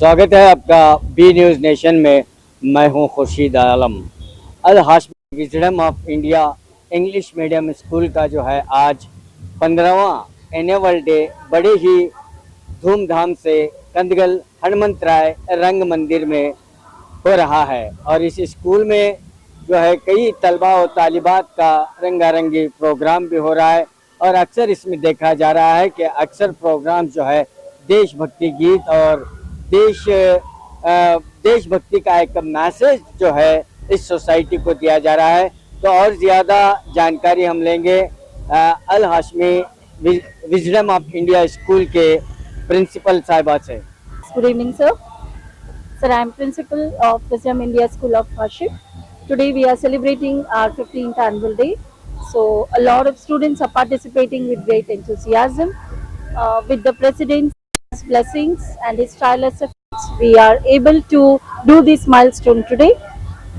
स्वागत है आपका बी न्यूज़ नेशन में। मैं हूं Khurshid Alam. Al Hashmi wisdom of India English medium school का जो है आज 15वां एनुअल डे बड़े ही धूमधाम से कंदगल हनुमंत राय रंग मंदिर में हो रहा है। और इस स्कूल में जो है कई तलबा और तालिबात का रंगारंगी प्रोग्राम भी हो रहा है। और अक्सर इसमें देखा जा रहा है कि अक्सर प्रोग्राम जो है देशभक्ति गीत और देशभक्ति का एक मैसेज जो है इस सोसाइटी को दिया जा रहा है। तो और ज़्यादा जानकारी हम लेंगे Al Hashmi wisdom of India school के प्रिंसिपल साहिबा से। Good evening, sir. Sir, I am principal of Wisdom India School of Hashim. Today we are celebrating our 15th annual day. So a lot of students are participating with great enthusiasm. With the president's blessings and his tireless efforts, we are able to do this milestone today.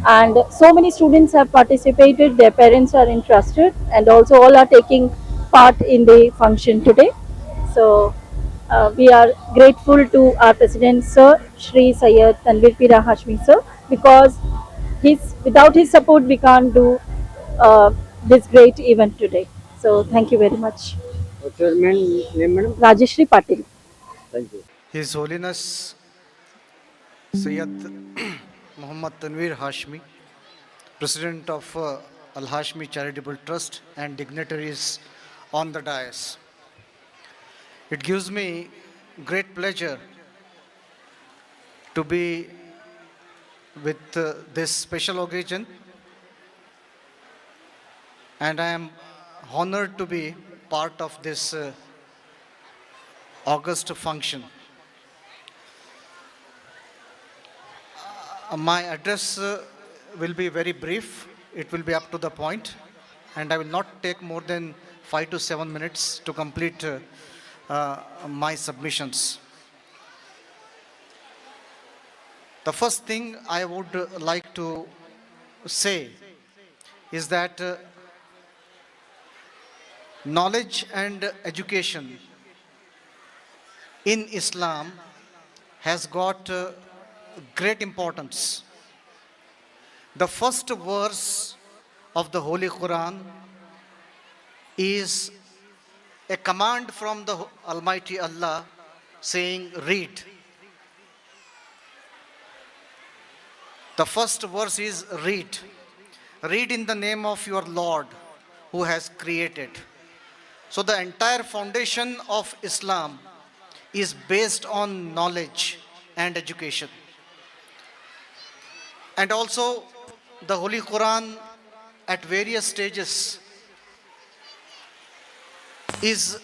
And so many students have participated, their parents are interested, and also all are taking part in the function today. So we are grateful to our President Sir Shri Sayyid Tanvir Pira Hashmi Sir, because without his support we can't do this great event today. So thank you very much. What's your name, madam? Rajeshri Patil. Thank you. His Holiness Sayyid Muhammad Tanveer Hashmi, President of Al Hashmi Charitable Trust, and dignitaries on the dais. It gives me great pleasure to be with this special occasion, and I am honored to be part of this august function. My address will be very brief. It will be up to the point, and I will not take more than 5 to 7 minutes to complete my submissions. The first thing I would like to say is that knowledge and education in Islam has got great importance. The first verse of the Holy Quran is a command from the Almighty Allah saying, read. The first verse is read. Read in the name of your Lord who has created. So the entire foundation of Islam is based on knowledge and education. And also the Holy Quran at various stages is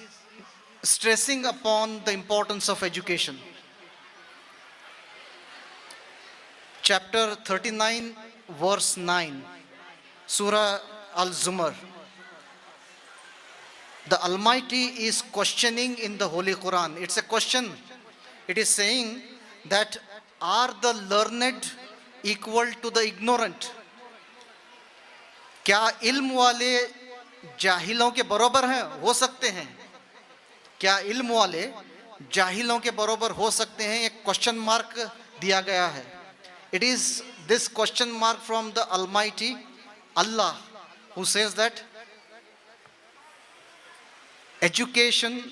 stressing upon the importance of education. Chapter 39, verse 9, Surah Al-Zumar. The Almighty is questioning in the Holy Quran. It's a question. It is saying that are the learned equal to the ignorant? क्या इल्म वाले जाहिलों के बराबर हैं, हो सकते हैं? क्या इल्म वाले जाहिलों के बराबर हो सकते हैं? एक क्वेश्चन मार्क दिया गया है. It is this question mark from the Almighty Allah who says that education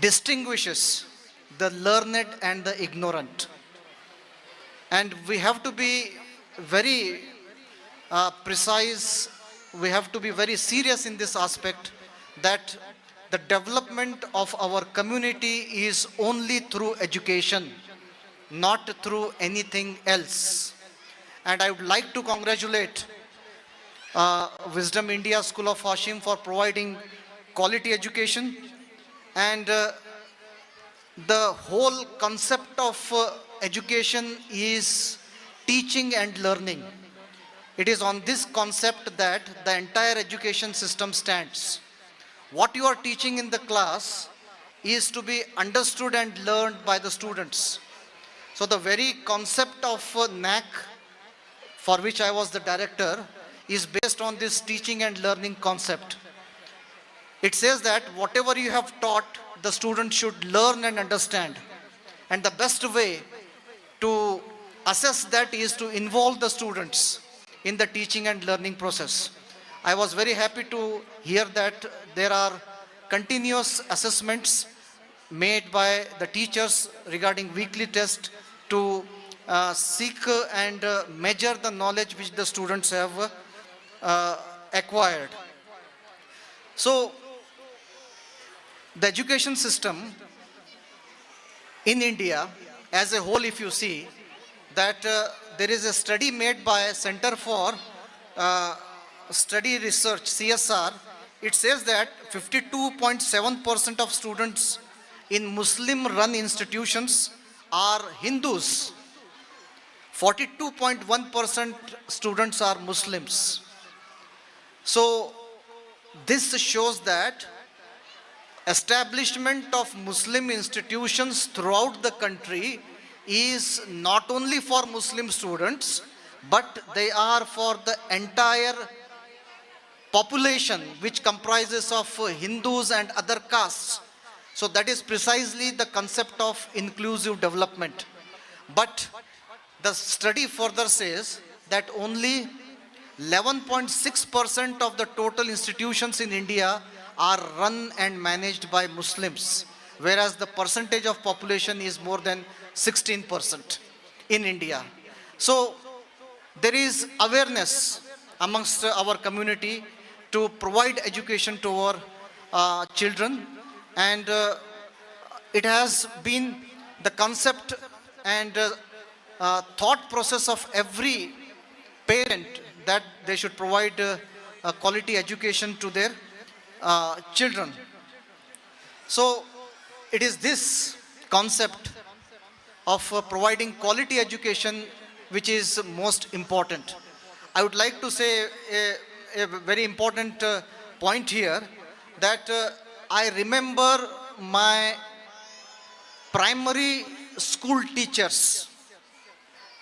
distinguishes the learned and the ignorant. And we have to be very precise, we have to be very serious in this aspect, that the development of our community is only through education, not through anything else. And I would like to congratulate Wisdom India School of Hashim for providing quality education. And the whole concept of education is teaching and learning. It is on this concept that the entire education system stands. What you are teaching in the class is to be understood and learned by the students. So the very concept of NAC, for which I was the director, is based on this teaching and learning concept. It says that whatever you have taught, the student should learn and understand. And the best way to assess that is to involve the students in the teaching and learning process. I was very happy to hear that there are continuous assessments made by the teachers regarding weekly test to seek and measure the knowledge which the students have acquired. So the education system in India as a whole, if you see that there is a study made by Center for Study Research, CSR, it says that 52.7% of students in Muslim-run institutions are Hindus. 42.1% students are Muslims. So this shows that establishment of Muslim institutions throughout the country is not only for Muslim students, but they are for the entire population which comprises of Hindus and other castes. So that is precisely the concept of inclusive development. But the study further says that only 11.6% of the total institutions in India are run and managed by Muslims, whereas the percentage of population is more than 16% in India. So there is awareness amongst our community to provide education to our children, and it has been the concept and thought process of every parent that they should provide a quality education to their children. So it is this concept of providing quality education which is most important. I would like to say a very important point here, that I remember my primary school teachers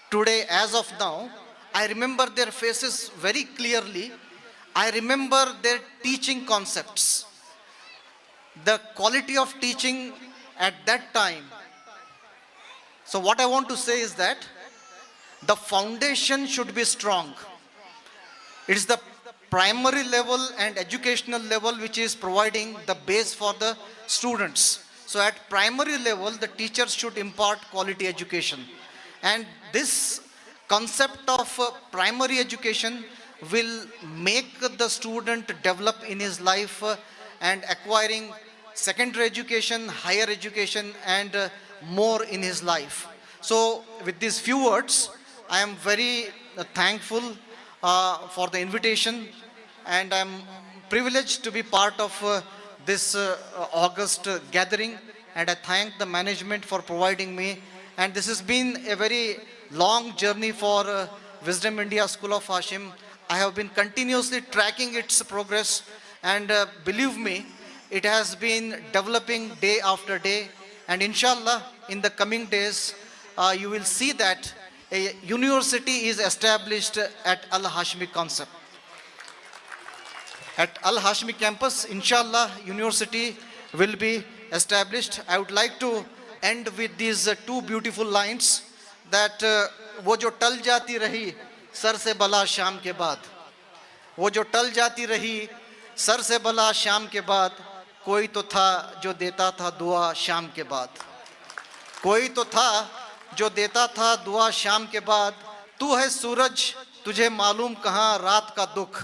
today as of now. I remember their faces very clearly. I remember their teaching concepts, the quality of teaching at that time. So what I want to say is that the foundation should be strong. It is the primary level and educational level which is providing the base for the students. So at primary level, the teachers should impart quality education. And this concept of primary education will make the student develop in his life and acquiring secondary education, higher education, and more in his life. So with these few words, I am very thankful for the invitation, and I am privileged to be part of this August gathering, and I thank the management for providing me. And this has been a very long journey for Wisdom India School of Hashim. I have been continuously tracking its progress, and believe me, it has been developing day after day. And inshallah, in the coming days, you will see that a university is established at Al-Hashmi concept. At Al-Hashmi campus, inshallah, university will be established. I would like to end with these two beautiful lines, that वो जो टल जाती रही sir से बला शाम के बाद, वो जो टल जाती रही सर से बला शाम के बाद, कोई तो था जो देता था दुआ शाम के बाद, कोई तो था जो देता था दुआ शाम के बाद, तू है सूरज तुझे मालूम कहाँ रात का दुख,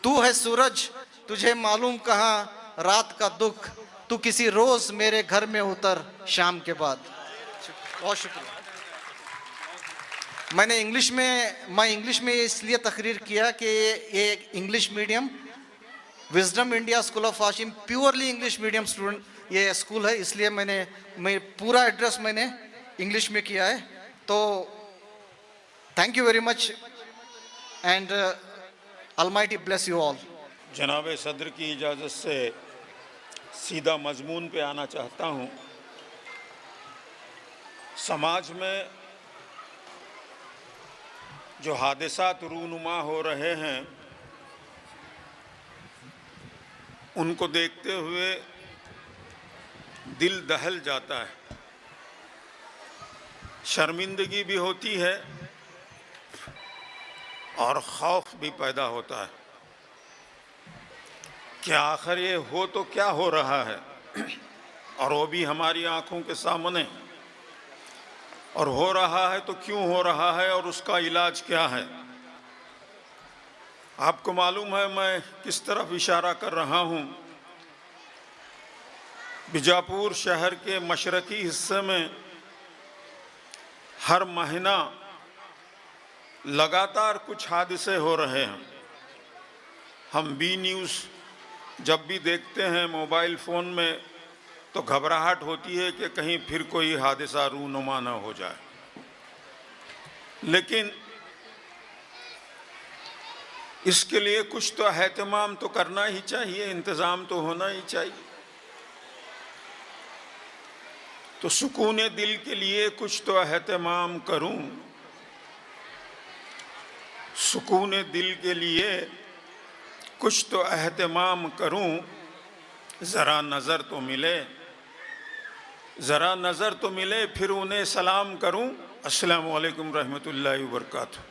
तू है सूरज तुझे मालूम कहाँ रात का दुख, तू किसी रोज मेरे घर में उतर शाम के बाद. बहुत शुक्रिया. मैं इंग्लिश में इसलिए तकरीर किया कि ये English medium wisdom India School of Hashim purely English medium student ये स्कूल है, इसलिए मैं पूरा एड्रेस मैंने इंग्लिश में किया है. तो thank you very much, and Almighty bless you all. जनाब सदर की इजाज़त से सीधा मजमून पे आना चाहता हूँ. समाज में जो हादसात रूनुमा हो रहे हैं, उनको देखते हुए दिल दहल जाता है. शर्मिंदगी भी होती है और खौफ भी पैदा होता है कि आखिर ये हो तो क्या हो रहा है, और वो भी हमारी आंखों के सामने, और हो रहा है तो क्यों हो रहा है और उसका इलाज क्या है। आपको मालूम है मैं किस तरफ इशारा कर रहा हूं। बीजापुर शहर के मशरकी हिस्से में हर महीना लगातार कुछ हादसे हो रहे हैं। हम बी न्यूज़ जब भी देखते हैं मोबाइल फ़ोन में तो घबराहट होती है कि कहीं फिर कोई हादसा रूनुमा न हो जाए। लेकिन इसके लिए कुछ तो एहतमाम तो करना ही चाहिए, इंतज़ाम तो होना ही चाहिए। तो सुकून दिल के लिए कुछ तो एहतमाम करूं, सुकून दिल के लिए कुछ तो एहतमाम करूं, ज़रा नज़र तो मिले, ज़रा नज़र तो मिले, फिर उन्हें सलाम करूं। अस्सलामु अलैकुम रहमतुल्लाहि व बरकातुहू।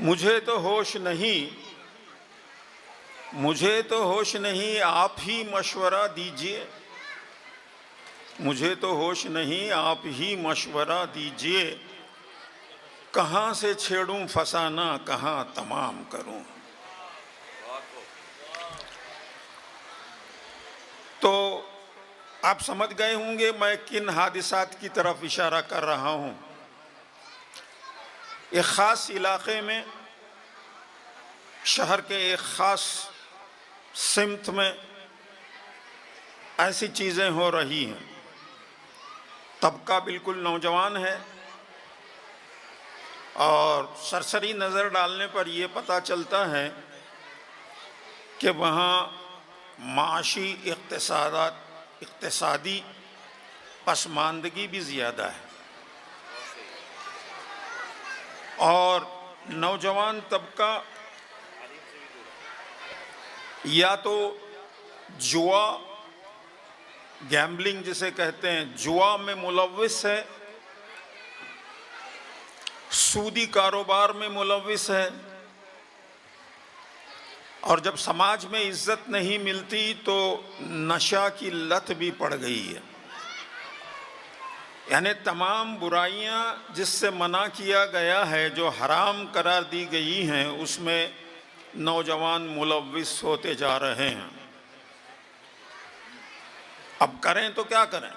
मुझे तो होश नहीं, मुझे तो होश नहीं, आप ही मशवरा दीजिए। मुझे तो होश नहीं, आप ही मशवरा दीजिए। कहाँ से छेड़ूं फसाना, कहाँ तमाम करूं। तो आप समझ गए होंगे मैं किन हादिसात की तरफ इशारा कर रहा हूं। एक ख़ास इलाक़े में, शहर के एक ख़ास सिमत में ऐसी चीज़ें हो रही हैं। तबका बिल्कुल नौजवान है और सरसरी नज़र डालने पर यह पता चलता है कि वहाँ माशी इक़्तिसादी पसमानदगी भी ज़्यादा है और नौजवान तबका या तो जुआ, गैम्बलिंग जिसे कहते हैं, जुआ में मुलव्विस है, सूदी कारोबार में मुलव्विस है, और जब समाज में इज्जत नहीं मिलती तो नशा की लत भी पड़ गई है। यानी तमाम बुराइयां जिससे मना किया गया है, जो हराम करार दी गई हैं, उसमें नौजवान मुलव्विस होते जा रहे हैं। अब करें तो क्या करें।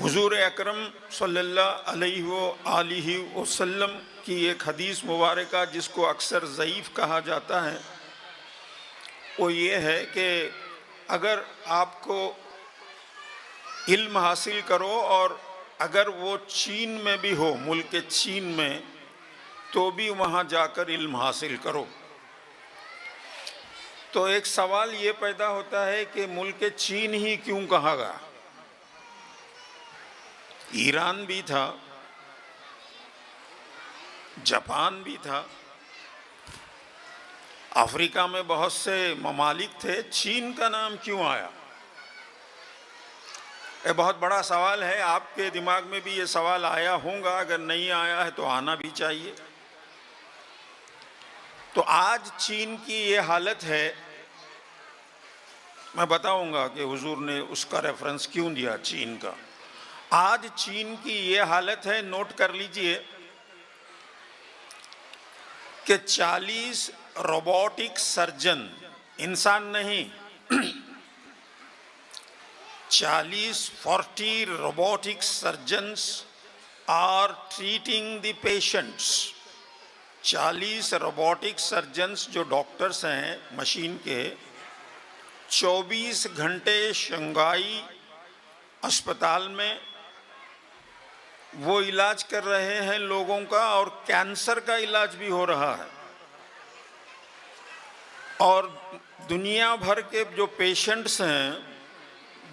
हुजूर अकरम सल्लल्लाहु अलैहि वसल्लम की एक हदीस मुबारका जिसको अक्सर ज़ईफ़ कहा जाता है, वो ये है कि अगर आपको इल्म हासिल करो और अगर वो चीन में भी हो, मुल्क चीन में, तो भी वहाँ जाकर इल्म हासिल करो। तो एक सवाल ये पैदा होता है कि मुल्क चीन ही क्यों कहा गया। ईरान भी था, जापान भी था, अफ्रीका में बहुत से ममालिक थे, चीन का नाम क्यों आया। ये बहुत बड़ा सवाल है। आपके दिमाग में भी ये सवाल आया होगा, अगर नहीं आया है तो आना भी चाहिए। तो आज चीन की ये हालत है, मैं बताऊंगा कि हुजूर ने उसका रेफरेंस क्यों दिया चीन का। आज चीन की ये हालत है, नोट कर लीजिए कि 40 रोबोटिक सर्जन, इंसान नहीं, 40 robotic surgeons are treating the patients। 40 robotic surgeons जो डॉक्टर्स हैं मशीन के, 24 घंटे शंघाई अस्पताल में वो इलाज कर रहे हैं लोगों का, और कैंसर का इलाज भी हो रहा है। और दुनिया भर के जो पेशेंट्स हैं,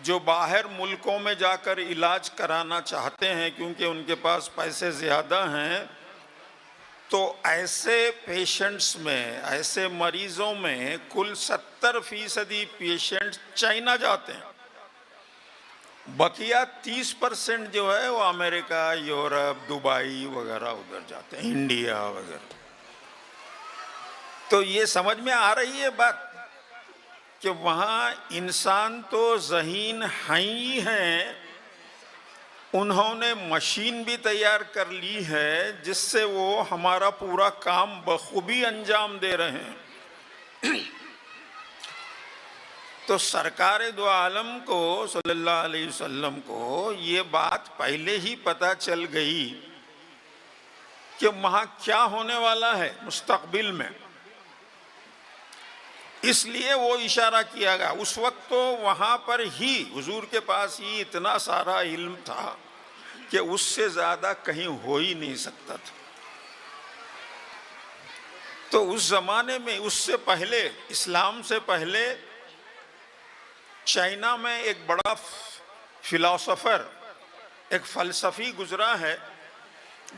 जो बाहर मुल्कों में जाकर इलाज कराना चाहते हैं क्योंकि उनके पास पैसे ज़्यादा हैं, तो ऐसे पेशेंट्स में, ऐसे मरीज़ों में कुल 70% पेशेंट्स चाइना जाते हैं। बकिया 30% जो है वो अमेरिका, यूरोप, दुबई वगैरह उधर जाते हैं, इंडिया वगैरह। तो ये समझ में आ रही है बात कि वहाँ इंसान तो ज़हीन हैं ही हैं, उन्होंने मशीन भी तैयार कर ली है जिससे वो हमारा पूरा काम बखूबी अंजाम दे रहे हैं। तो सरकार दो आलम को सल्लल्लाहु अलैहि वसल्लम को ये बात पहले ही पता चल गई कि वहाँ क्या होने वाला है मुस्तकबिल में, इसलिए वो इशारा किया गया। उस वक्त तो वहाँ पर ही हुजूर के पास ही इतना सारा इल्म था कि उससे ज़्यादा कहीं हो ही नहीं सकता था। तो उस ज़माने में, उससे पहले, इस्लाम से पहले चाइना में एक बड़ा फिलोसोफर, एक फ़लसफ़ी गुजरा है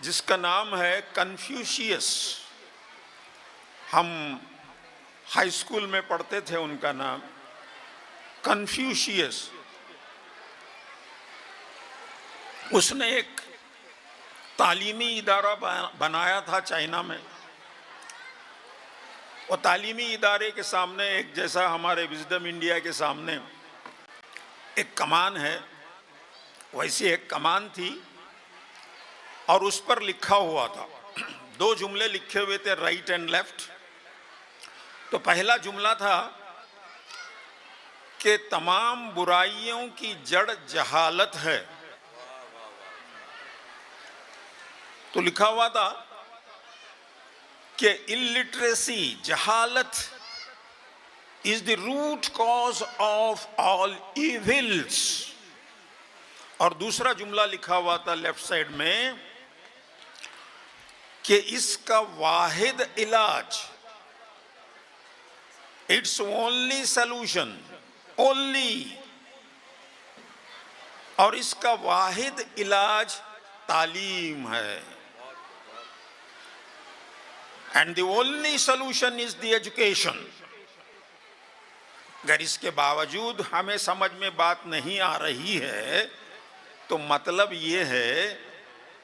जिसका नाम है कन्फ्यूशियस। हम हाई स्कूल में पढ़ते थे उनका नाम कन्फ्यूशियस। उसने एक तालीमी इदारा बनाया था चाइना में। और तालीमी इदारे के सामने एक, जैसा हमारे विजडम इंडिया के सामने एक कमान है, वैसी एक कमान थी और उस पर लिखा हुआ था, दो जुमले लिखे हुए थे, राइट एंड लेफ्ट। तो पहला जुमला था कि तमाम बुराइयों की जड़ जहालत है। तो लिखा हुआ था कि इलिटरेसी, जहालत is the root cause of all evils. और दूसरा जुमला लिखा हुआ था लेफ्ट साइड में कि इसका वाहिद इलाज, इट्स ओनली सॉल्यूशन, ओनली, और इसका वाहिद इलाज तालीम है। And the only solution is the education. अगर इसके बावजूद हमें समझ में बात नहीं आ रही है तो मतलब ये है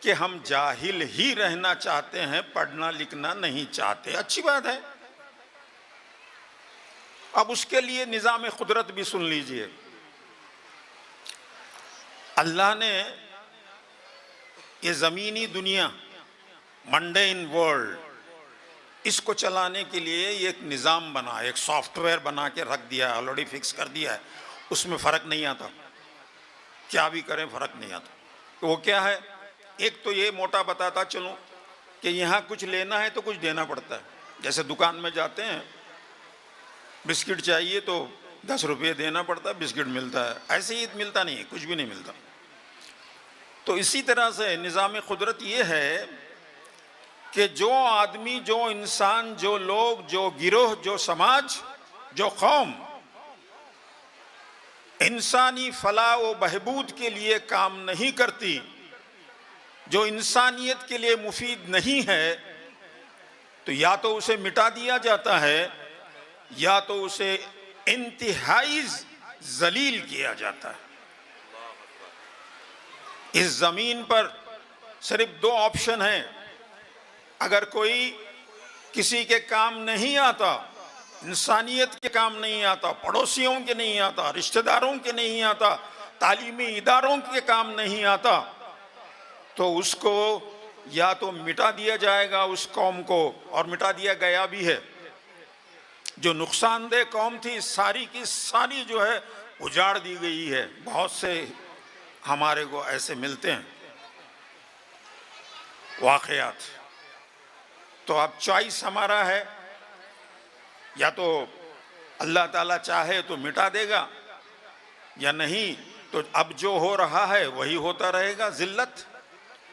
कि हम जाहिल ही रहना चाहते हैं, पढ़ना लिखना नहीं चाहते। अच्छी बात है। अब उसके लिए निज़ाम कुदरत भी सुन लीजिए। अल्लाह ने ये ज़मीनी दुनिया, मंडेन वर्ल्ड, इसको चलाने के लिए एक निज़ाम बना, एक सॉफ्टवेयर बना के रख दिया, ऑलरेडी फिक्स कर दिया है। उसमें फ़र्क नहीं आता, क्या भी करें फ़र्क नहीं आता। तो वो क्या है, एक तो ये मोटा बताता चलूँ कि यहाँ कुछ लेना है तो कुछ देना पड़ता है। जैसे दुकान में जाते हैं, बिस्किट चाहिए तो 10 रुपये देना पड़ता है, बिस्किट मिलता है। ऐसे ही मिलता नहीं है, कुछ भी नहीं मिलता। तो इसी तरह से निज़ाम कुदरत ये है कि जो आदमी, जो इंसान, जो लोग, जो गिरोह, जो समाज, जो कौम इंसानी फलाह व बहबूद के लिए काम नहीं करती, जो इंसानियत के लिए मुफीद नहीं है, तो या तो उसे मिटा दिया जाता है या तो उसे इंतहाई जलील किया जाता है। इस जमीन पर सिर्फ दो ऑप्शन हैं। अगर कोई किसी के काम नहीं आता, इंसानियत के काम नहीं आता, पड़ोसियों के नहीं आता, रिश्तेदारों के नहीं आता, तालीमी इदारों के काम नहीं आता, तो उसको या तो मिटा दिया जाएगा उस कौम को, और मिटा दिया गया भी है। जो नुकसानदेह कौम थी सारी की सारी जो है उजाड़ दी गई है। बहुत से हमारे को ऐसे मिलते हैं वाक़यात। तो अब चॉइस हमारा है, या तो अल्लाह ताला चाहे तो मिटा देगा, या नहीं तो अब जो हो रहा है वही होता रहेगा। जिल्लत,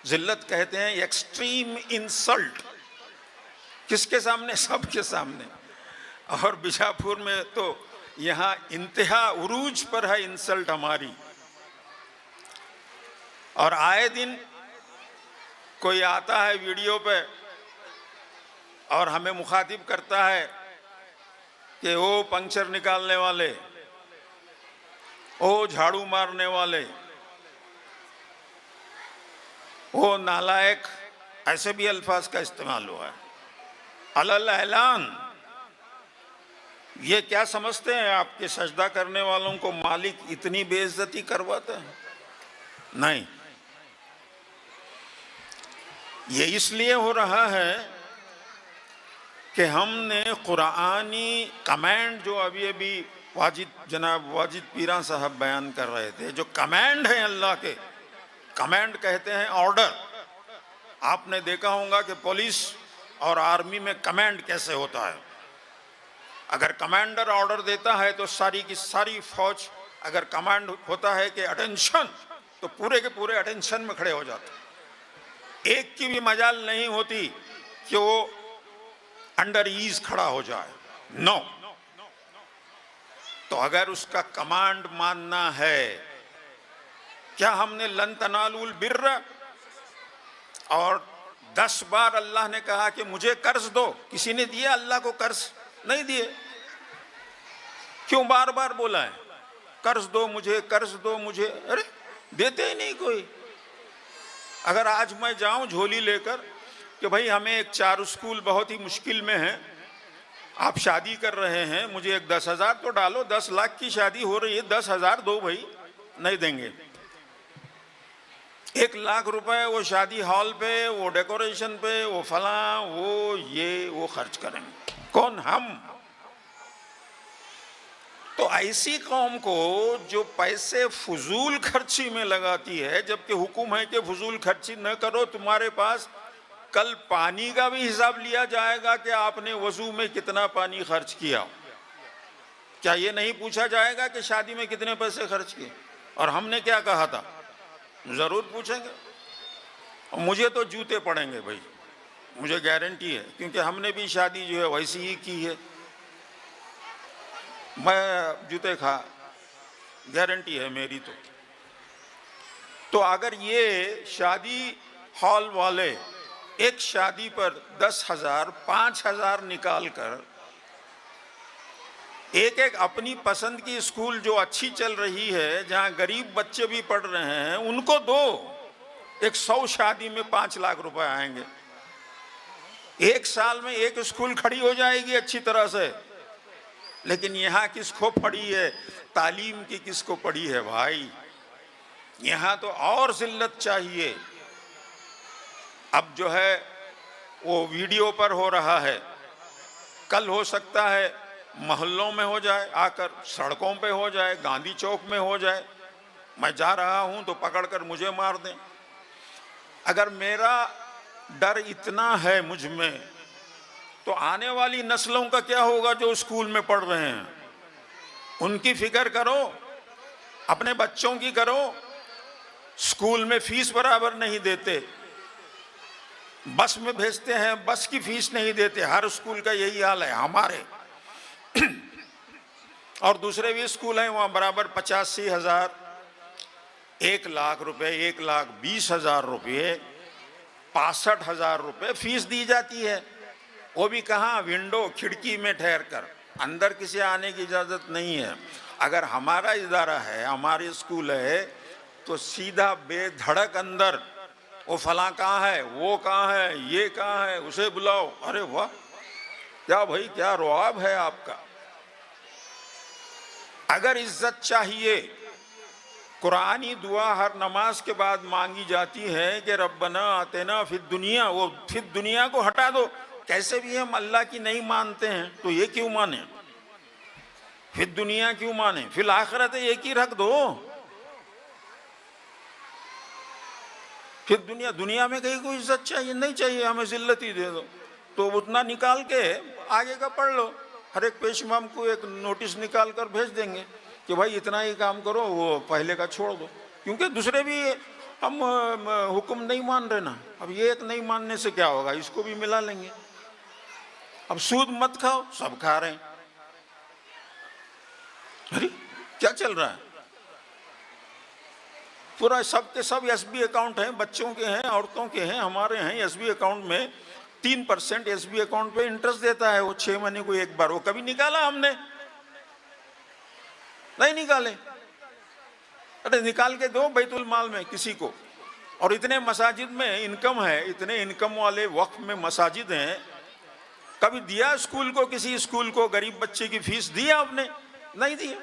जिल्लत कहते हैं एक्सट्रीम इंसल्ट। किसके सामने? सबके सामने। और बीजापुर में तो यहाँ इंतहा उरूज पर है इंसल्ट हमारी। और आए दिन कोई आता है वीडियो पे और हमें मुखातिब करता है कि वो पंक्चर निकालने वाले, ओ झाड़ू मारने वाले, ओ नालायक, ऐसे भी अल्फाज का इस्तेमाल हुआ है। अलल ऐलान, ये क्या समझते हैं आपके सजदा करने वालों को मालिक इतनी बेइज्जती करवाता है? नहीं, ये इसलिए हो रहा है कि हमने कुरानी कमांड, जो अभी अभी जनाब वाजिद पीरा साहब बयान कर रहे थे, जो कमांड है अल्लाह के, कमांड कहते हैं ऑर्डर। आपने देखा होगा कि पुलिस और आर्मी में कमांड कैसे होता है। अगर कमांडर ऑर्डर देता है तो सारी की सारी फौज, अगर कमांड होता है कि अटेंशन, तो पूरे के पूरे अटेंशन में खड़े हो जाते। एक की भी मजाल नहीं होती कि वो अंडर ईज खड़ा हो जाए। नो। तो अगर उसका कमांड मानना है, क्या हमने लन तनालुल बिर्र और 10 बार अल्लाह ने कहा कि मुझे कर्ज दो, किसी ने दिया अल्लाह को कर्ज? नहीं दिए। क्यों बार बार बोला है कर्ज दो मुझे, कर्ज दो मुझे? अरे देते ही नहीं कोई। अगर आज मैं जाऊं झोली लेकर कि भाई हमें एक 4 स्कूल बहुत ही मुश्किल में है, आप शादी कर रहे हैं, मुझे एक 10,000 तो डालो, 10 लाख की शादी हो रही है, 10,000 दो भाई। नहीं देंगे। 1 लाख रुपए वो शादी हॉल पे, वो डेकोरेशन पे, वो फला, वो ये वो खर्च करेंगे। कौन? हम। तो ऐसी कौम को जो पैसे फजूल खर्ची में लगाती है, जबकि हुक्म है कि फजूल खर्ची न करो, तुम्हारे पास कल पानी का भी हिसाब लिया जाएगा कि आपने वजू में कितना पानी खर्च किया। क्या ये नहीं पूछा जाएगा कि शादी में कितने पैसे खर्च किए और हमने क्या कहा था? जरूर पूछेंगे। और मुझे तो जूते पड़ेंगे भाई, मुझे गारंटी है, क्योंकि हमने भी शादी जो है वैसी ही की है। मैं जूते खा, गारंटी है मेरी। तो अगर ये शादी हॉल वाले एक शादी पर 10,000 5,000 निकाल कर एक एक अपनी पसंद की स्कूल जो अच्छी चल रही है, जहां गरीब बच्चे भी पढ़ रहे हैं, उनको दो, एक 100 शादी में 5 लाख रुपए आएंगे। एक साल में एक स्कूल खड़ी हो जाएगी अच्छी तरह से। लेकिन यहाँ किसको पड़ी है? तालीम की किसको पड़ी है भाई? यहाँ तो और जिल्लत चाहिए। अब जो है वो वीडियो पर हो रहा है, कल हो सकता है मोहल्लों में हो जाए, आकर सड़कों पे हो जाए, गांधी चौक में हो जाए। मैं जा रहा हूं तो पकड़कर मुझे मार दें। अगर मेरा डर इतना है मुझ में, तो आने वाली नस्लों का क्या होगा जो स्कूल में पढ़ रहे हैं? उनकी फिक्र करो, अपने बच्चों की करो। स्कूल में फीस बराबर नहीं देते, बस में भेजते हैं, बस की फीस नहीं देते। हर स्कूल का यही हाल है हमारे। और दूसरे भी स्कूल हैं, वहां बराबर 85,000, 1 लाख रुपए, 1,20,000 रुपये, 65,000 रुपये फीस दी जाती है। वो भी कहाँ? विंडो, खिड़की में ठहर कर, अंदर किसी आने की इजाजत नहीं है। अगर हमारा इदारा है, हमारी स्कूल है, तो सीधा बेधड़क अंदर, वो फला कहाँ है, वो कहाँ है, ये कहाँ है, उसे बुलाओ। अरे वाह, क्या भाई, क्या रुआब है आपका। अगर इज्जत चाहिए, कुरानी दुआ हर नमाज के बाद मांगी जाती है कि रब्बना आतेना फिद दुनिया, वो फिद दुनिया को हटा दो। कैसे भी हम अल्लाह की नहीं मानते हैं, तो ये क्यों माने? फिद दुनिया क्यों माने? फिर आखिरत एक ही रख दो। फिर दुनिया में कहीं कोई इज्जत चाहिए? नहीं चाहिए, हमें जिल्लत ही दे दो। तो उतना निकाल के आगे का पढ़ लो। हर एक पेशमाम को एक नोटिस निकाल कर भेज देंगे कि भाई इतना ही काम करो, वो पहले का छोड़ दो। क्योंकि दूसरे भी हम हुक्म नहीं मान रहे ना। अब ये एक नहीं मानने से क्या होगा, इसको भी मिला लेंगे। अब सूद मत खाओ, सब खा रहे हैं। अरे क्या चल रहा है? पूरा सब के सब एसबी अकाउंट हैं, बच्चों के हैं, औरतों के हैं, हमारे हैं। एसबी अकाउंट में 3% एसबी अकाउंट पे इंटरेस्ट देता है, वो 6 महीने को एक बार। वो कभी निकाला हमने? नहीं निकाले। अरे निकाल के दो बैतुल माल में किसी को। और इतने मसाजिद में इनकम है, इतने इनकम वाले वक्फ में मसाजिद हैं, कभी दिया स्कूल को, किसी स्कूल को गरीब बच्चे की फीस दिया आपने? नहीं दिया।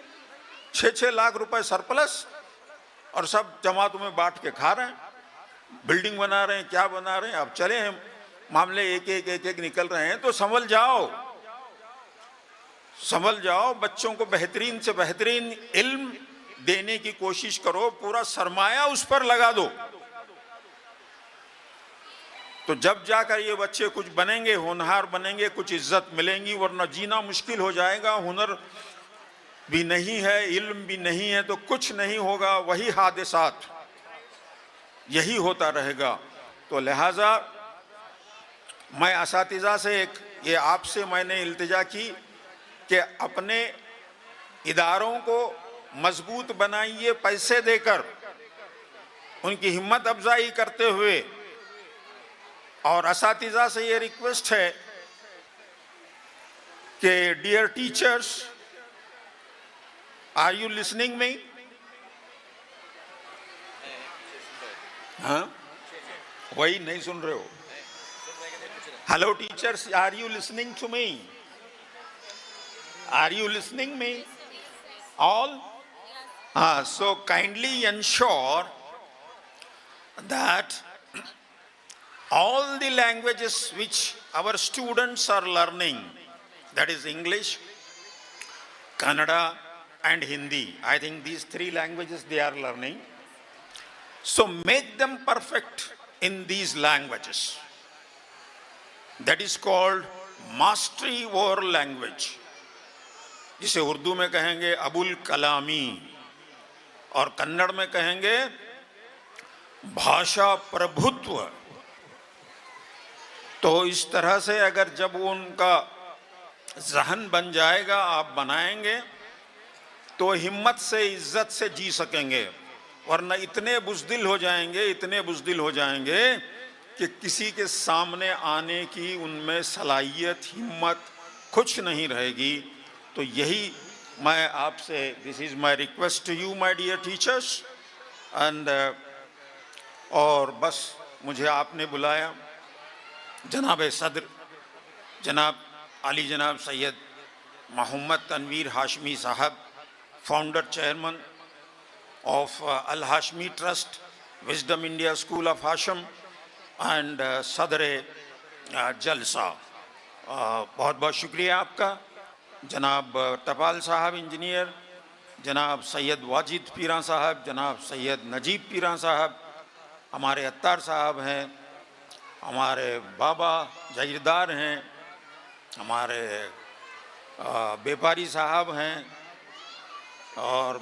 6-6 लाख रुपए सरप्लस, और सब जमातों में बांट के खा रहे हैं, बिल्डिंग बना रहे हैं, क्या बना रहे हैं। अब चले हैं मामले एक एक निकल रहे हैं। तो संभल जाओ, संभल जाओ, बच्चों को बेहतरीन से बेहतरीन इल्म देने की कोशिश करो, पूरा सरमाया उस पर लगा दो, तो जब जाकर ये बच्चे कुछ बनेंगे, होनहार बनेंगे, कुछ इज्जत मिलेंगी, वरना जीना मुश्किल हो जाएगा। हुनर भी नहीं है, इल्म भी नहीं है, तो कुछ नहीं होगा, वही हादिसात, यही होता रहेगा। तो लिहाजा मैं असातिज़ा से ये आपसे मैंने इल्तिजा की कि अपने इदारों को मजबूत बनाइए, पैसे देकर उनकी हिम्मत अफजाई करते हुए। और असातिज़ा से ये रिक्वेस्ट है कि dear teachers, are you listening me? हाँ, वही नहीं सुन रहे हो। Hello teachers, are you listening to me? Are you listening me all? हाँ, so kindly ensure that all the languages which our students are learning, that is English, Kannada and Hindi, I think these 3 languages they are learning, so make them perfect in these languages. That is called mastery over language, जिसे उर्दू में कहेंगे अबुल कलामी, और कन्नड़ में कहेंगे भाषा प्रभुत्व। तो इस तरह से अगर जब वो उनका जहन बन जाएगा, आप बनाएंगे, तो हिम्मत से, इज्जत से जी सकेंगे। वरना इतने बुज़दिल हो जाएंगे, इतने बुज़दिल हो जाएंगे कि किसी के सामने आने की उनमें सलाहियत, हिम्मत कुछ नहीं रहेगी। तो यही मैं आपसे, this is my request to you my dear teachers, and और बस मुझे आपने बुलाया, जनाब सदर जनाब अली जनाब सैयद मोहम्मद तनवीर हाशमी साहब, founder chairman of Al Hashmi Trust, Wisdom India School of Hashim, and सदर जलसा, बहुत बहुत शुक्रिया आपका। जनाब टपाल साहब इंजीनियर, जनाब सैयद वाजिद पीरा साहब, जनाब सैयद नजीब पीरा साहब, हमारे अत्तार साहब हैं, हमारे बाबा जागीरदार हैं, हमारे व्यापारी साहब हैं, और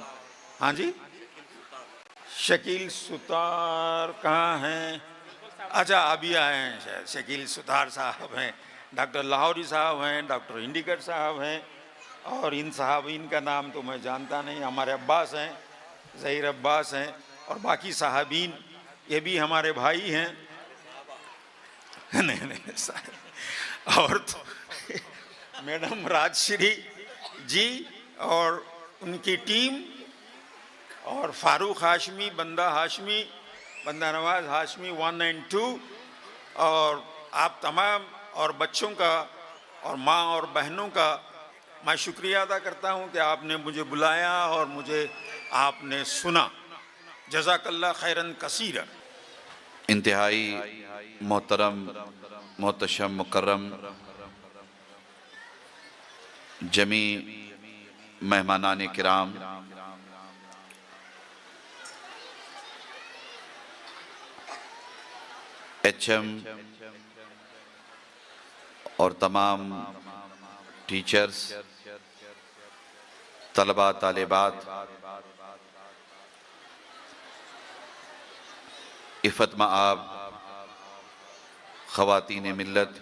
हाँ जी, शकील सुतार कहाँ हैं? अच्छा, अभी आए हैं शायद, शकील सुतार साहब हैं, डॉक्टर लाहौरी साहब हैं, डॉक्टर इंडिकर साहब हैं, और इन साहब, इनका नाम तो मैं जानता नहीं, हमारे अब्बास हैं, ज़हीर अब्बास हैं, और बाकी साहबीन, ये भी हमारे भाई हैं। नहीं साहब, और तो मैडम राजश्री जी और उनकी टीम, और फारूक हाशमी, बंदा हाशमी, बंदा नवाज हाशमी 1 and 2, और आप तमाम और बच्चों का और माँ और बहनों का मैं शुक्रिया अदा करता हूँ कि आपने मुझे बुलाया और मुझे आपने सुना। जज़ाकल्लाह खैरन कसीरा। इंतहाई मोहतरम, मोहतशम, मुकर्रम जमी मेहमानान किराम, HM और तमाम टीचर्स, तलबा तालिबात, इफ़त मआब ख़वातीन मिल्लत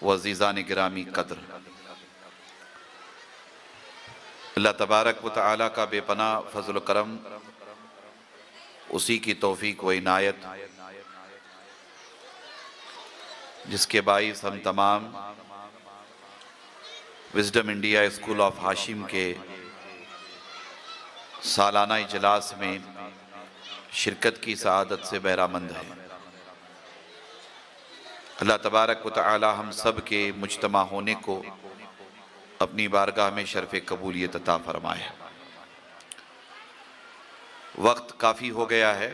व अज़ीज़ान गिरामी क़द्र, अल्लाह तबारक व तआला का बेपनाह फ़ज़ल करम, उसी की तौफ़ीक़ व इनायत जिसके बाइस हम तमाम wisdom India School of Hashim के सालाना इजलास में शिरकत की सआदत से बहरामंद है। अल्लाह तबारक व तआला हम सब के मुज्तमा होने को अपनी बारगाह में शर्फ़ कबूलियत अता फरमाए। वक्त काफ़ी हो गया है।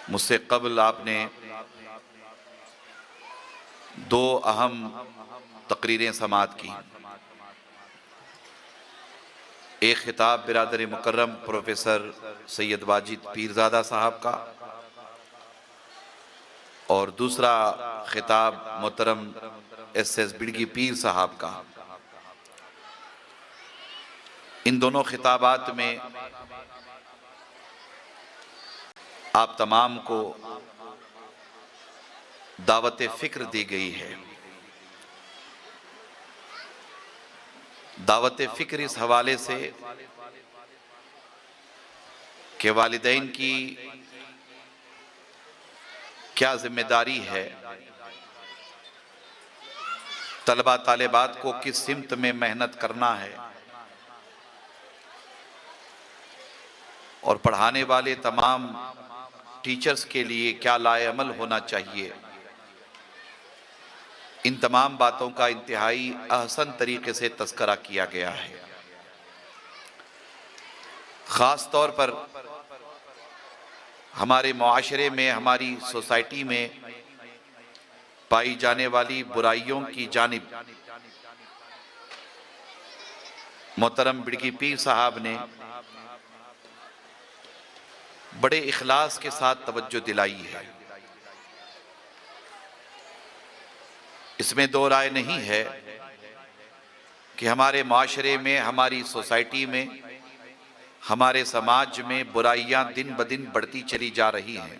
मुझसे कबल आपने दो अहम तकरीरें समाअत की। एक खिताब बिरादर मुकर्रम प्रोफेसर सैयद वाजिद पीरज़ादा साहब का और दूसरा खिताब मोहतरम SS बिड़गी पीर साहब का। इन दोनों खिताबात में आप तमाम को दावत फ़िक्र दी गई है। दावत फ़िक्र इस हवाले से कि वालिदैन की क्या जिम्मेदारी है, तलबा तालिबात को किस सिमत में मेहनत करना है और पढ़ाने वाले तमाम टीचर्स के लिए क्या लाएअमल होना चाहिए, इन तमाम बातों का इंतहाई अहसन तरीके से तज़किरा किया गया है। ख़ास तौर पर हमारे मुआशरे में, हमारी सोसाइटी में पाई जाने वाली बुराइयों की जानिब मोहतरम बिड़गी पीर साहब ने बड़े इखलास के साथ तवज्जो दिलाई है। इसमें दो राय नहीं है कि हमारे माशरे में, हमारी सोसाइटी में, हमारे समाज में बुराइयां दिन ब दिन बढ़ती चली जा रही हैं।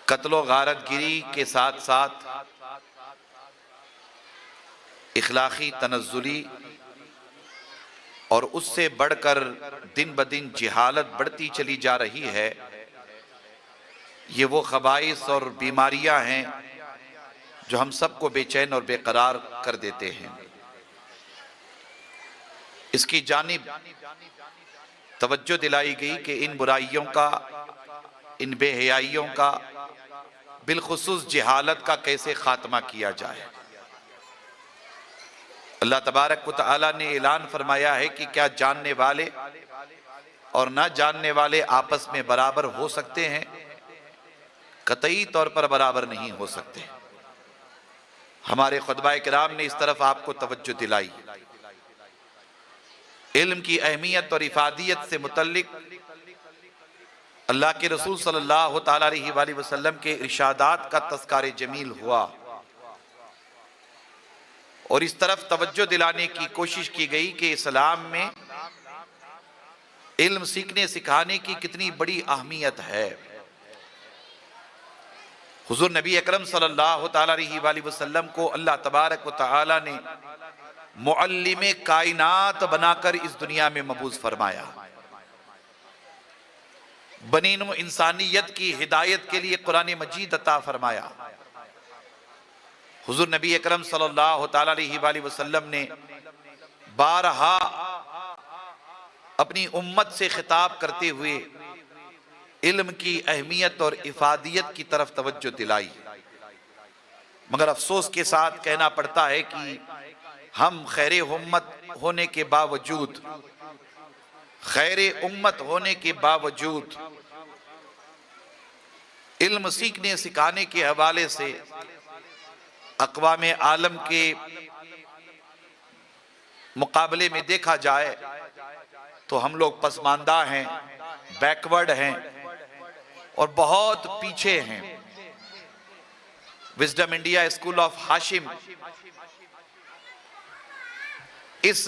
कत्लो गारतगिरी के साथ साथ इखलाकी तनज़्ज़ुली और उससे बढ़कर दिन ब दिन जिहालत बढ़ती चली जा रही है। ये वो ख़बाइस और बीमारियां हैं जो हम सबको बेचैन और बेकरार कर देते हैं। इसकी जानिब तवज्जो दिलाई गई कि इन बुराइयों का, इन बेहयाइयों का, बिलखुसूस जिहालत का कैसे खात्मा किया जाए। अल्लाह तबारक व तआला ने ऐलान फरमाया है कि क्या जानने वाले और ना जानने वाले आपस में बराबर हो सकते हैं? कतई तौर पर बराबर नहीं हो सकते। हमारे खुतबा किराम ने इस तरफ आपको तवज्जो दिलाई। इल्म की अहमियत और इफादियत से मुतल्लिक अल्लाह के रसूल सल्लल्लाहु तआला अलैहि वसल्लम के इरशादात का तज़किरा जमील हुआ और इस तरफ तवज्जो दिलाने की कोशिश की गई कि इस्लाम में इल्म सीखने सिखाने की कितनी बड़ी अहमियत है। हुजूर नबी अकरम सल्लल्लाहु तआला अलैहि वसल्लम को अल्लाह तबारक व तआला ने मुअल्लिमे कायनात बनाकर इस दुनिया में मबूस फरमाया। बनीनो इंसानियत की हिदायत के लिए कुरान मजीद अता फरमाया। हुजूर नबी अकरम सल्लल्लाहु तआला अलैहि वसल्लम ने बारहा अपनी उम्मत से खिताब करते हुए इल्म की अहमियत और इफादियत की तरफ तवज्जो दिलाई। मगर अफसोस के साथ कहना पड़ता है कि हम खैर उम्मत होने के बावजूद, खैर उम्मत होने के बावजूद इल्म सीखने सिखाने के हवाले से अक़वाम आलम के मुकाबले में देखा जाए तो हम लोग पसमानदा हैं, बैकवर्ड हैं और बहुत पीछे हैं। Wisdom India School of Hashim इस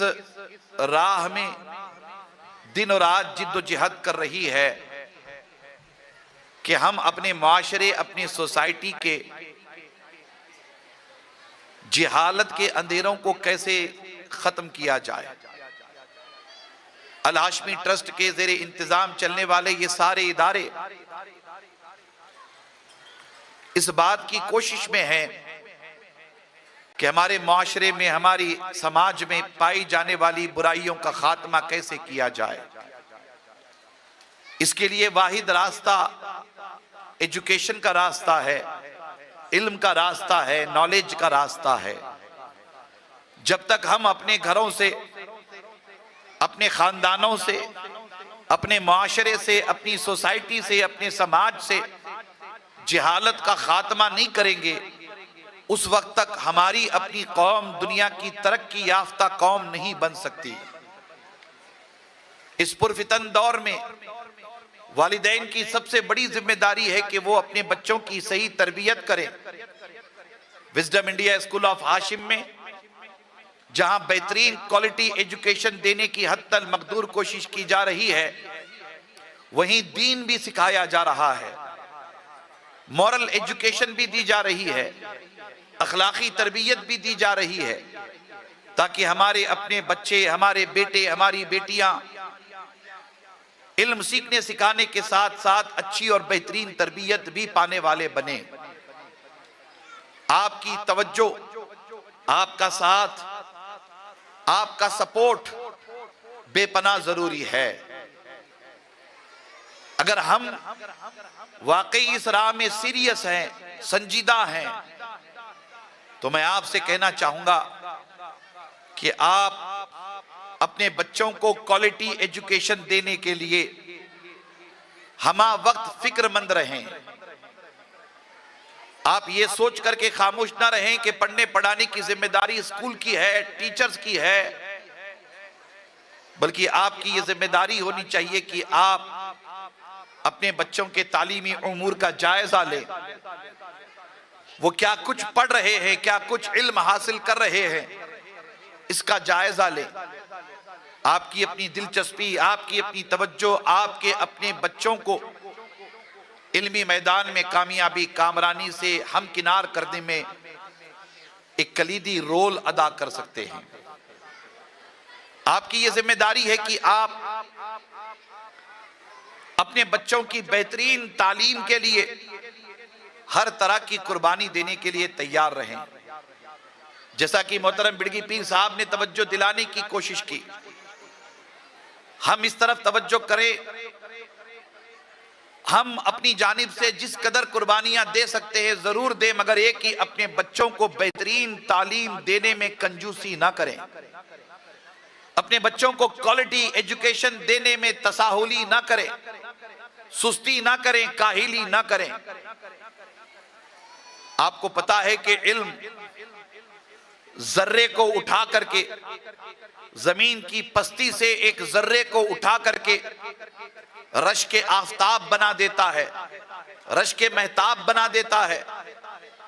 राह में दिन और रात जिद्दोजहद कर रही है कि हम अपने माशरे, अपनी सोसाइटी के जिहालत के अंधेरों को कैसे खत्म किया जाए। अल हाशमी ट्रस्ट के ज़ेरे इंतजाम चलने वाले ये सारे इदारे इस बात की कोशिश में हैं कि हमारे माशरे में, हमारी समाज में पाई जाने वाली बुराइयों का खात्मा कैसे किया जाए। इसके लिए वाहिद रास्ता एजुकेशन का रास्ता है, इल्म का रास्ता है, नॉलेज का रास्ता है। जब तक हम अपने घरों से, अपने खानदानों से, अपने माशरे से, अपनी सोसाइटी से, अपने समाज से जहालत का खात्मा नहीं करेंगे, उस वक्त तक हमारी अपनी कौम दुनिया की तरक्की याफ्ता कौम नहीं बन सकती। इस पुरफितन दौर में वालिदैन की सबसे बड़ी जिम्मेदारी है कि वो अपने बच्चों की सही तरबियत करें। Wisdom India School of Hashim में जहां बेहतरीन क्वालिटी एजुकेशन देने की हद तक मकदूर कोशिश की जा रही है, वहीं दीन भी सिखाया जा रहा है, मॉरल एजुकेशन भी दी जा रही है, अखलाकी तरबियत भी दी जा रही है, ताकि हमारे अपने बच्चे, हमारे बेटे, हमारी बेटियां इल्म सीखने सिखाने के साथ साथ अच्छी और बेहतरीन तरबियत भी पाने वाले बने। आपकी तवज्जो, आपका साथ, आपका सपोर्ट बेपनाह जरूरी है। अगर हम वाकई इस राह में सीरियस हैं, संजीदा हैं, तो मैं आपसे कहना चाहूंगा कि आप अपने बच्चों को क्वालिटी एजुकेशन देने के लिए हमा वक्त फिक्रमंद रहें। आप ये सोच करके खामोश ना रहें कि पढ़ने पढ़ाने की जिम्मेदारी स्कूल की है, टीचर्स की है, बल्कि आपकी ये जिम्मेदारी होनी चाहिए कि आप अपने बच्चों के तालीमी उमूर का जायजा लें। वो क्या कुछ पढ़ रहे हैं, क्या कुछ इल्म हासिल कर रहे हैं, इसका जायजा लें। आपकी अपनी दिलचस्पी, आपकी अपनी तवज्जो आपके अपने बच्चों को इल्मी मैदान में कामयाबी, कामरानी से हमकिनार करने में एक कलीदी रोल अदा कर सकते हैं। आपकी यह जिम्मेदारी है कि आप अपने बच्चों की बेहतरीन तालीम के लिए हर तरह की कुर्बानी देने के लिए तैयार रहें। जैसा कि मोहतरम बिड़गी पीर साहब ने तवज्जो दिलाने की कोशिश की, हम इस तरफ तवज्जो करें, हम अपनी जानिब से जिस कदर कुर्बानियां दे सकते हैं जरूर दें, मगर एक ही अपने बच्चों को बेहतरीन तालीम देने में कंजूसी ना करें, अपने बच्चों को क्वालिटी एजुकेशन देने में तसाहुली ना करें, सुस्ती ना करें, काहिली ना करें। आपको पता है कि इल्म जर्रे को उठा करके, जमीन की पस्ती से एक जर्रे को उठा करके रश के आफताब बना देता है, रश के महताब बना देता है,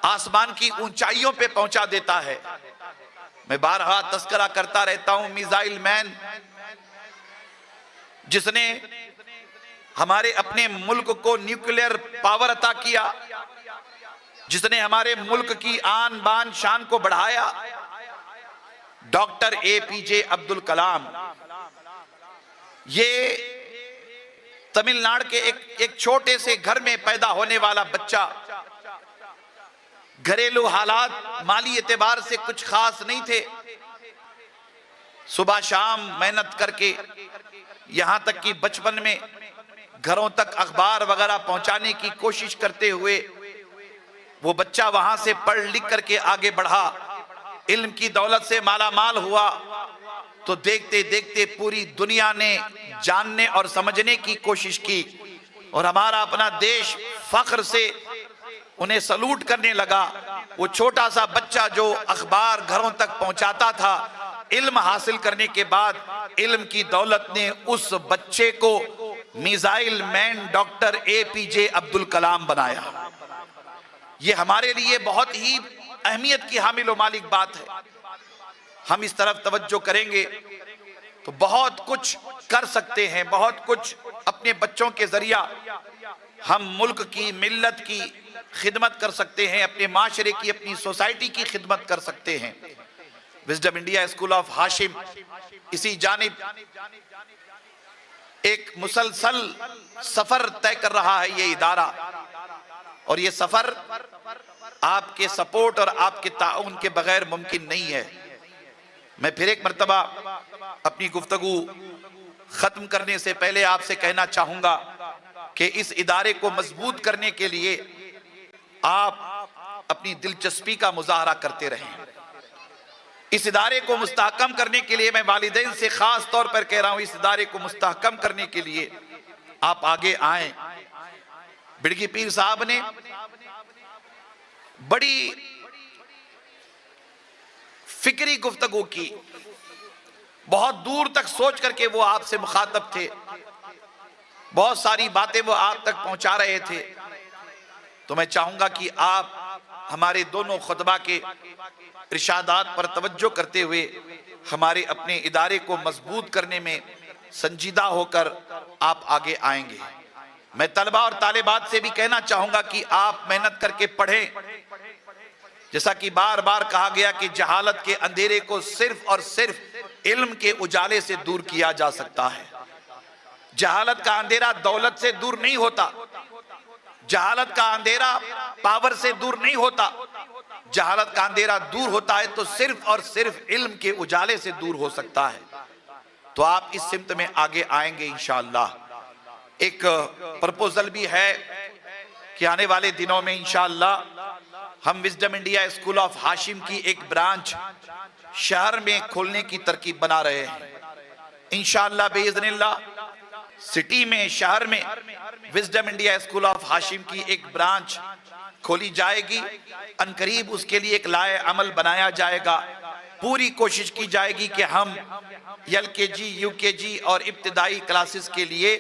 आसमान की ऊंचाइयों पे पहुंचा देता है। मैं बारहा तस्करा करता रहता हूं मिसाइल मैन, जिसने हमारे अपने मुल्क को न्यूक्लियर पावर अता किया, जिसने हमारे मुल्क की आन बान शान को बढ़ाया, डॉक्टर APJ अब्दुल कलाम। ये तमिलनाडु के एक छोटे से घर में पैदा होने वाला बच्चा, घरेलू हालात माली एतबार से कुछ खास नहीं थे, सुबह शाम मेहनत करके यहां तक कि बचपन में घरों तक अखबार वगैरह पहुंचाने की कोशिश करते हुए वो बच्चा वहां से पढ़ लिख करके आगे बढ़ा, इल्म की दौलत से मालामाल हुआ, तो देखते देखते पूरी दुनिया ने जानने और समझने की कोशिश की और हमारा अपना देश फख्र से उन्हें सलूट करने लगा। वो छोटा सा बच्चा जो अखबार घरों तक पहुंचाता था, इल्म हासिल करने के बाद इल्म की दौलत ने उस बच्चे को missile man doctor APJ Abdul Kalam बनाया। ये हमारे लिए बहुत ही अहमियत की हामिल व मालिक बात है। हम इस तरफ तवज्जो करेंगे तो बहुत कुछ कर सकते हैं, बहुत कुछ अपने बच्चों के जरिया हम मुल्क की, मिल्लत की खिदमत कर सकते हैं, अपने माशरे की, अपनी सोसाइटी की खिदमत कर सकते हैं। Wisdom India School of Hashim इसी जानिब एक मुसलसल सफर तय कर रहा है। ये इदारा और ये सफर आपके सपोर्ट और आपके ताउन के बगैर मुमकिन नहीं है। मैं फिर एक मर्तबा अपनी गुफ्तगू खत्म करने से पहले आपसे कहना चाहूंगा कि इस इदारे को मजबूत करने के लिए आप अपनी दिलचस्पी का मुजाहरा करते रहें। इस इदारे को मुस्तहकम करने के लिए मैं वालिदैन से खास तौर पर कह रहा हूं, इस इदारे को मुस्तहकम करने के लिए आप आगे आए। बिड़गी पीर साहब ने बड़ी फिक्री गुफ्तगू की, बहुत दूर तक सोच करके वो आपसे मुखातब थे, बहुत सारी बातें वो आप तक पहुंचा रहे थे। तो मैं चाहूंगा कि आप हमारे दोनों खुतबा के इरशादात पर तवज्जो करते हुए हमारे अपने इदारे को मजबूत करने में संजीदा होकर आप आगे आएंगे। मैं तलबा और तालिबात से भी कहना चाहूंगा कि आप मेहनत करके पढ़ें। जैसा कि बार बार कहा गया कि जहालत के अंधेरे को सिर्फ और सिर्फ इल्म के उजाले से दूर किया जा सकता है। जहालत का अंधेरा दौलत से दूर नहीं होता, जहालत का अंधेरा पावर से दूर नहीं होता, जहालत का अंधेरा दूर होता है तो सिर्फ और सिर्फ इल्म के उजाले से दूर हो सकता है। तो आप इस सिमत में आगे आएंगे इंशाअल्लाह। एक प्रपोजल भी है कि आने वाले दिनों में इंशाअल्लाह हम wisdom India School of Hashim की एक ब्रांच शहर में खोलने की तरकीब बना रहे हैं। इंशाअल्लाह बेइज़्निल्लाह सिटी में, शहर में wisdom India School of Hashim की एक ब्रांच खोली जाएगी। अनकरीब उसके लिए एक लाए अमल बनाया जाएगा। पूरी कोशिश की जाएगी कि हम LKG, UKG और इब्तिदाई क्लासेस के लिए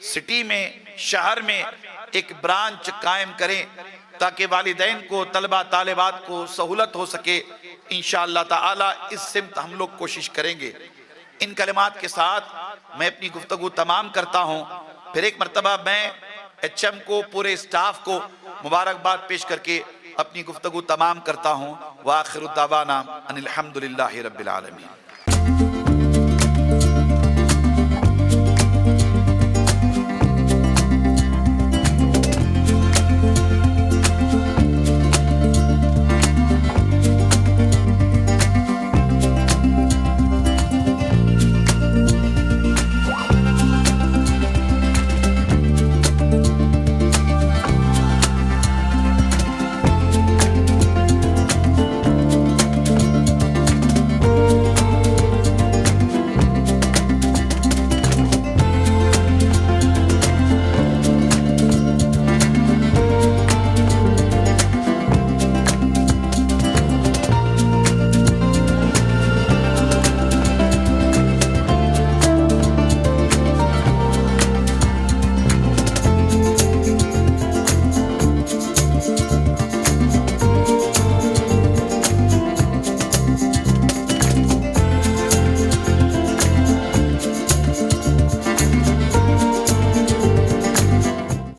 सिटी में, शहर में एक ब्रांच कायम करें ताकि वालिदैन को, तलबा तालिबात को सहूलत हो सके। इंशाअल्लाह ताला इस सिमत हम लोग कोशिश करेंगे। इन कलिमात के साथ मैं अपनी गुफ्तगू तमाम करता हूँ। फिर एक मरतबा मैं HM को, पूरे स्टाफ को मुबारकबाद पेश करके अपनी गुफ्तगू तमाम करता हूँ। व आखिरु दावाना अनिल हम्दुलिल्लाहि रब्बिल आलमीन।